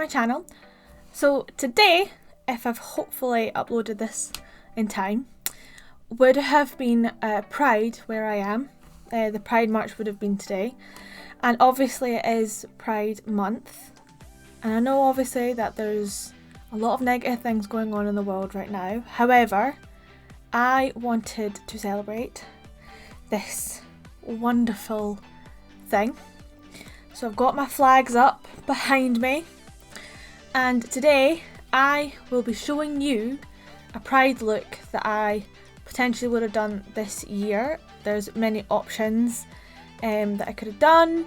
my channel. So today, if I've hopefully uploaded this in time, would have been Pride where I am. The Pride March would have been today. And obviously it is Pride month. And I know obviously that there's a lot of negative things going on in the world right now. However, I wanted to celebrate this wonderful thing. So I've got my flags up behind me. And today I will be showing you a Pride look that I potentially would have done this year. There's many options that I could have done,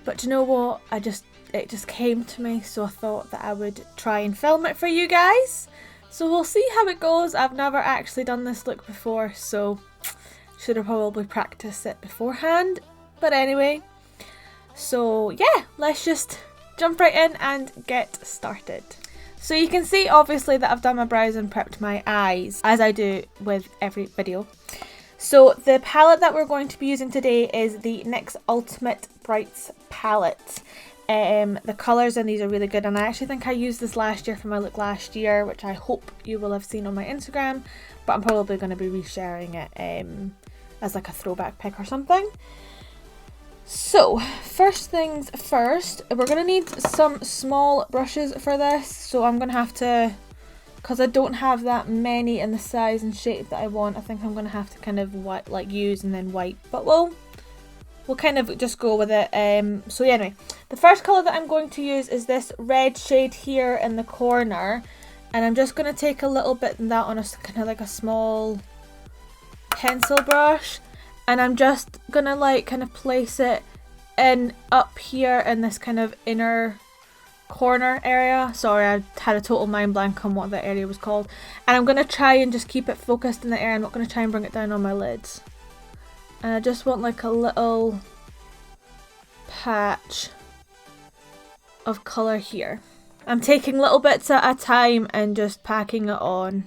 but you know what, it just came to me, so I thought that I would try and film it for you guys. So we'll see how it goes. I've never actually done this look before, so should have probably practiced it beforehand. But anyway, so yeah, let's just jump right in and get started. So you can see obviously that I've done my brows and prepped my eyes, as I do with every video. So the palette that we're going to be using today is the NYX Ultimate Brights palette. The colours in these are really good, and I actually think I used this last year for my look last year, which I hope you will have seen on my Instagram, but I'm probably going to be resharing it as like a throwback pic or something. So first things first, we're going to need some small brushes for this, so I'm going to have to, because I don't have that many in the size and shape that I want, I think I'm going to have to kind of use and then wipe, but we'll kind of just go with it. So yeah, anyway, the first colour that I'm going to use is this red shade here in the corner, and I'm just going to take a little bit of that on a kind of like a small pencil brush, and I'm just going to like kind of place it in up here in this kind of inner corner area. Sorry, I had a total mind blank on what that area was called. And I'm going to try and just keep it focused in the area. I'm not going to try and bring it down on my lids. And I just want like a little patch of colour here. I'm taking little bits at a time and just packing it on.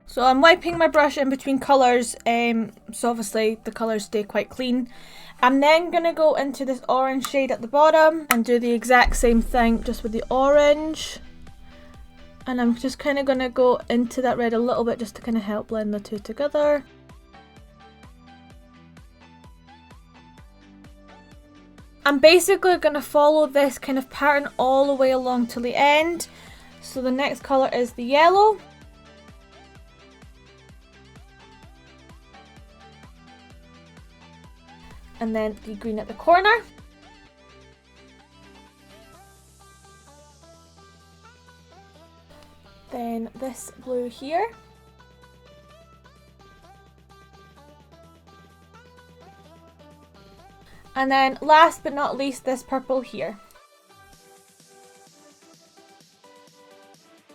So I'm wiping my brush in between colours, so obviously the colours stay quite clean. I'm then going to go into this orange shade at the bottom and do the exact same thing just with the orange. And I'm just kind of going to go into that red a little bit just to kind of help blend the two together. I'm basically going to follow this kind of pattern all the way along to the end. So the next colour is the yellow. And then the green at the corner. Then this blue here. And then last but not least, this purple here.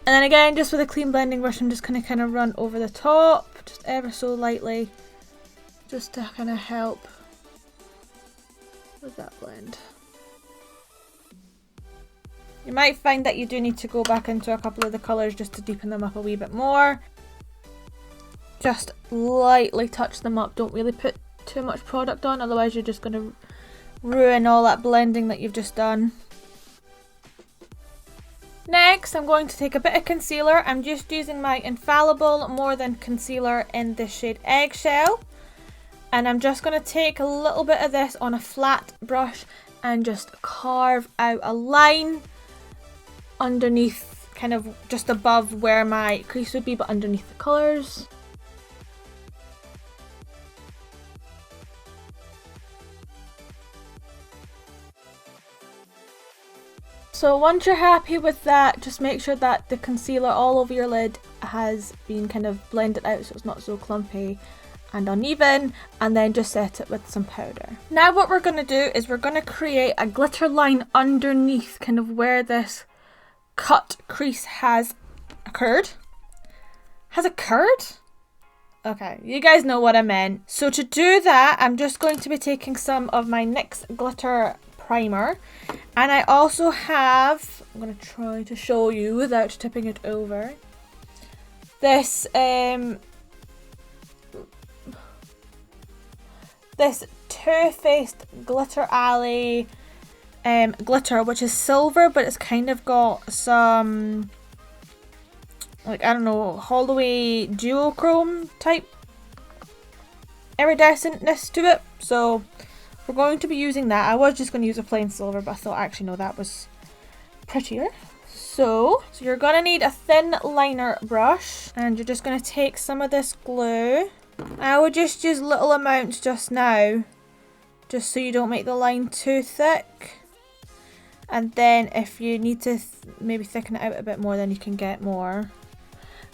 And then again, just with a clean blending brush, I'm just going to kind of run over the top, just ever so lightly, just to kind of help with that blend. You might find that you do need to go back into a couple of the colours just to deepen them up a wee bit more. Just lightly touch them up, don't really put too much product on, otherwise you're just going to ruin all that blending that you've just done. Next, I'm going to take a bit of concealer. I'm just using my Infallible More Than concealer in the shade Eggshell. And I'm just going to take a little bit of this on a flat brush and just carve out a line underneath, kind of just above where my crease would be, but underneath the colours. So once you're happy with that, just make sure that the concealer all over your lid has been kind of blended out so it's not so clumpy and uneven, and then just set it with some powder. Now what we're going to do is we're going to create a glitter line underneath kind of where this cut crease has occurred. Has occurred? Okay, you guys know what I meant. So to do that, I'm just going to be taking some of my NYX glitter primer, and I also have, I'm going to try to show you without tipping it over, this this Too Faced Glitterally glitter, which is silver, but it's kind of got some, like, I don't know, Holloway duochrome type iridescentness to it. So we're going to be using that. I was just going to use a plain silver, but I thought actually no, that was prettier. So you're going to need a thin liner brush, and you're just going to take some of this glue. I would just use little amounts just now, just so you don't make the line too thick. And then if you need to maybe thicken it out a bit more, then you can get more.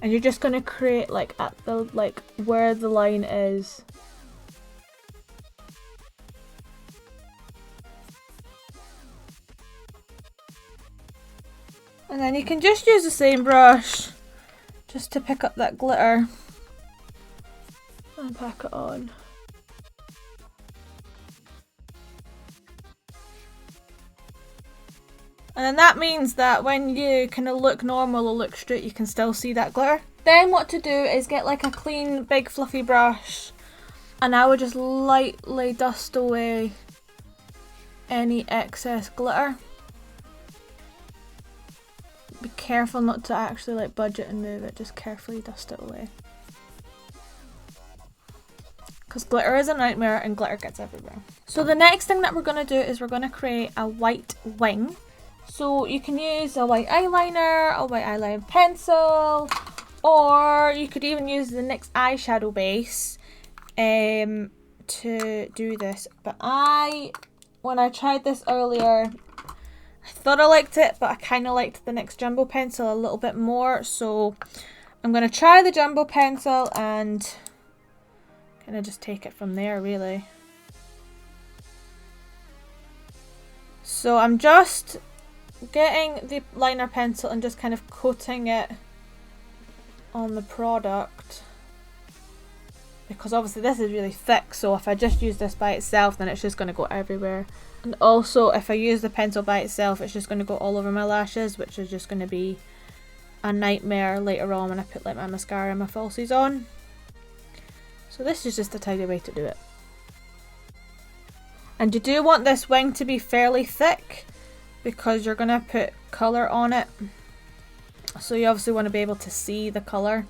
And you're just going to create like at the, like where the line is. And then you can just use the same brush just to pick up that glitter and pack it on. And then that means that when you kind of look normal or look straight, you can still see that glitter. Then what to do is get like a clean, big, fluffy brush, and I would just lightly dust away any excess glitter. Be careful not to actually like budge it and move it, just carefully dust it away. Because glitter is a nightmare and glitter gets everywhere. So the next thing that we're going to do is we're going to create a white wing. So you can use a white eyeliner, a white eyeliner pencil, or you could even use the NYX eyeshadow base to do this. But when I tried this earlier, I thought I liked it, but I kind of liked the NYX Jumbo Pencil a little bit more. So I'm going to try the Jumbo Pencil and kind of just take it from there, really. So I'm just getting the liner pencil and just kind of coating it on the product. Because obviously this is really thick, so if I just use this by itself, then it's just going to go everywhere. And also, if I use the pencil by itself, it's just going to go all over my lashes, which is just going to be a nightmare later on when I put like my mascara and my falsies on. So this is just a tidy way to do it. And you do want this wing to be fairly thick because you're going to put colour on it. So you obviously want to be able to see the colour.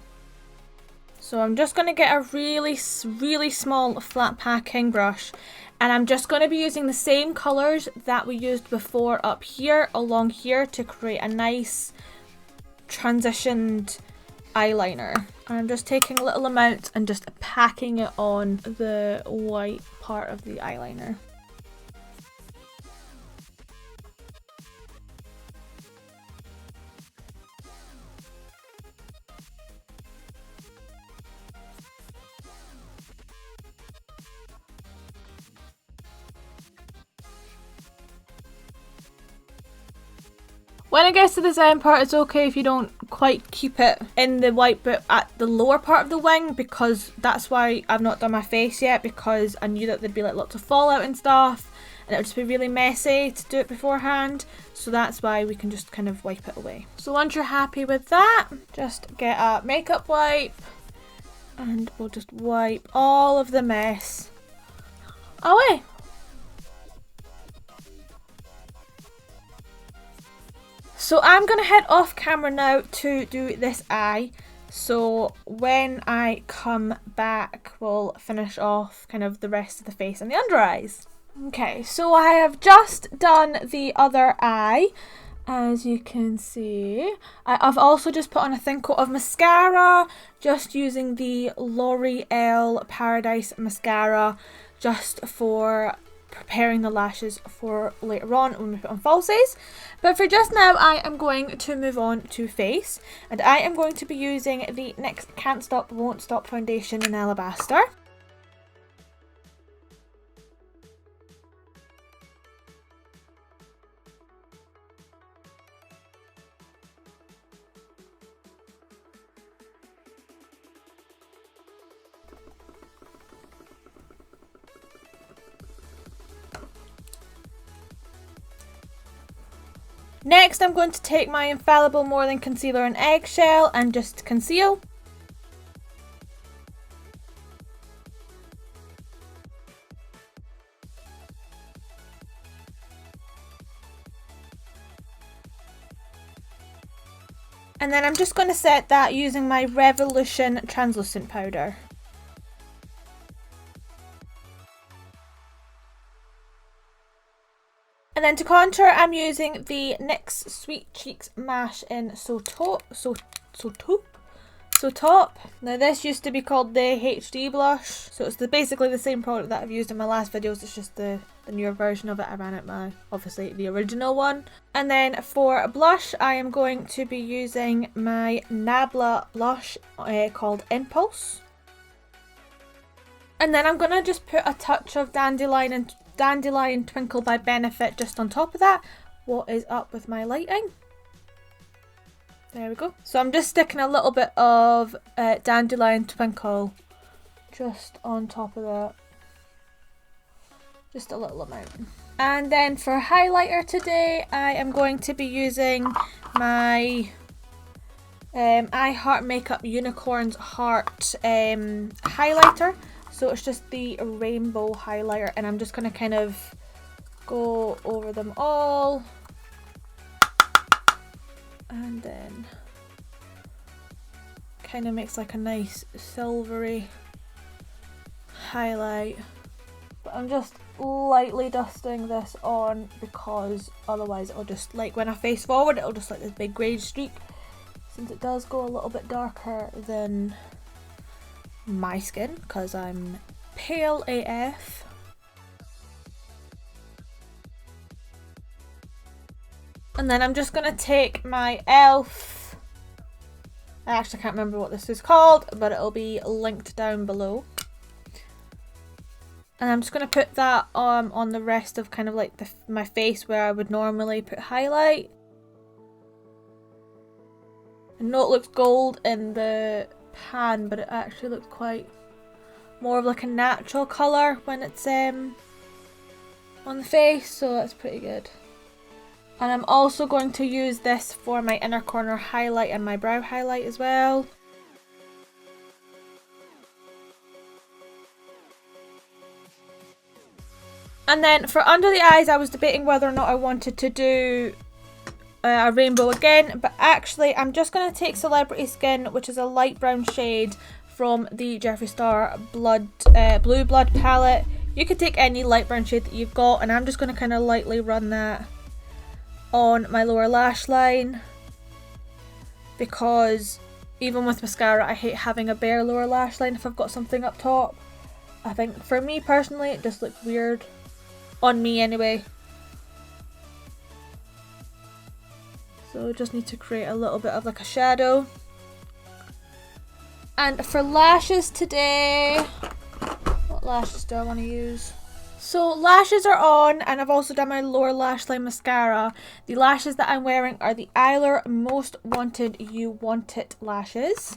So I'm just going to get a really small flat packing brush, and I'm just going to be using the same colours that we used before up here along here to create a nice transitioned eyeliner. And I'm just taking little amounts and just packing it on the white part of the eyeliner. When it gets to this end part, it's okay if you don't quite keep it in the white bit at the lower part of the wing, because that's why I've not done my face yet, because I knew that there'd be like lots of fallout and stuff and it would just be really messy to do it beforehand. So that's why we can just kind of wipe it away. So once you're happy with that, just get a makeup wipe and we'll just wipe all of the mess away. So I'm going to head off camera now to do this eye. So when I come back, we'll finish off kind of the rest of the face and the under eyes. Okay, so I have just done the other eye, as you can see. I've also just put on a thin coat of mascara, just using the L'Oreal Paradise mascara, just for preparing the lashes for later on when we put on falsies. But for just now, I am going to move on to face, and I am going to be using the NYX Can't Stop Won't Stop foundation in Alabaster. Next, I'm going to take my Infallible More Than Concealer in Eggshell and just conceal. And then I'm just going to set that using my Revolution translucent powder. And then to contour, I'm using the NYX Sweet Cheeks Mash in So Top. Now this used to be called the HD blush, so it's basically the same product that I've used in my last videos, it's just the newer version of it. I ran out my, obviously, the original one. And then for blush, I am going to be using my Nabla blush called Impulse. And then I'm going to just put a touch of Dandelion Twinkle by Benefit just on top of that. What is up with my lighting? There we go. So I'm just sticking a little bit of Dandelion Twinkle just on top of that. Just a little amount. And then for highlighter today, I am going to be using my I Heart Makeup Unicorns Heart highlighter. So it's just the rainbow highlighter, and I'm just going to kind of go over them all. And then kind of makes like a nice silvery highlight. But I'm just lightly dusting this on because otherwise it'll just, like when I face forward, it'll just like this big grey streak. Since it does go a little bit darker than my skin because I'm pale AF. And then I'm just going to take my e.l.f. I actually can't remember what this is called, but it'll be linked down below. And I'm just going to put that on the rest of kind of like my face where I would normally put highlight. I know it looks gold in the pan, but it actually looks quite more of like a natural colour when it's on the face, so that's pretty good. And I'm also going to use this for my inner corner highlight and my brow highlight as well. And then for under the eyes, I was debating whether or not I wanted to do a rainbow again, but actually I'm just going to take Celebrity Skin, which is a light brown shade from the Jeffree Star Blue Blood palette. You could take any light brown shade that you've got, and I'm just going to kind of lightly run that on my lower lash line, because even with mascara I hate having a bare lower lash line if I've got something up top. I think for me personally it just looks weird on me anyway. So just need to create a little bit of like a shadow. And for lashes today, what lashes do I want to use? So lashes are on, and I've also done my lower lash line mascara. The lashes that I'm wearing are the Eyler Most Wanted You Want It lashes.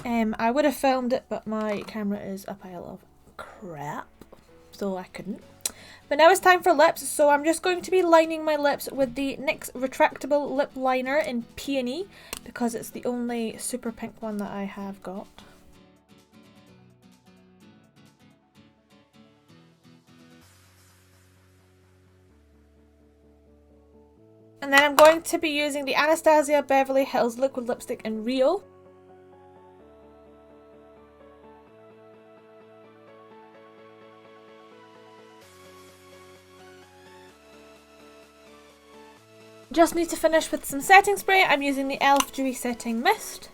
I would have filmed it, but my camera is a pile of crap, so I couldn't. But now it's time for lips, so I'm just going to be lining my lips with the NYX Retractable Lip Liner in Peony, because it's the only super pink one that I have got. And then I'm going to be using the Anastasia Beverly Hills Liquid Lipstick in Rio. Just need to finish with some setting spray. I'm using the e.l.f. Dewy Setting Mist.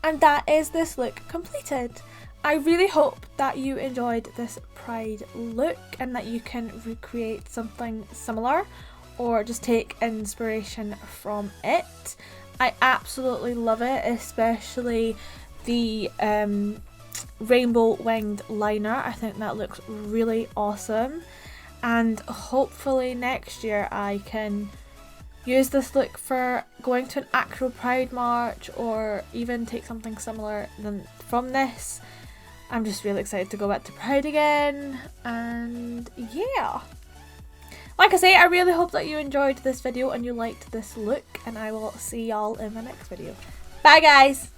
And that is this look completed. I really hope that you enjoyed this Pride look and that you can recreate something similar or just take inspiration from it. I absolutely love it, especially the rainbow winged liner. I think that looks really awesome, and hopefully next year I can use this look for going to an actual Pride march, or even take something similar from this. I'm just really excited to go back to Pride again, and yeah. Like I say, I really hope that you enjoyed this video and you liked this look, and I will see y'all in my next video. Bye guys!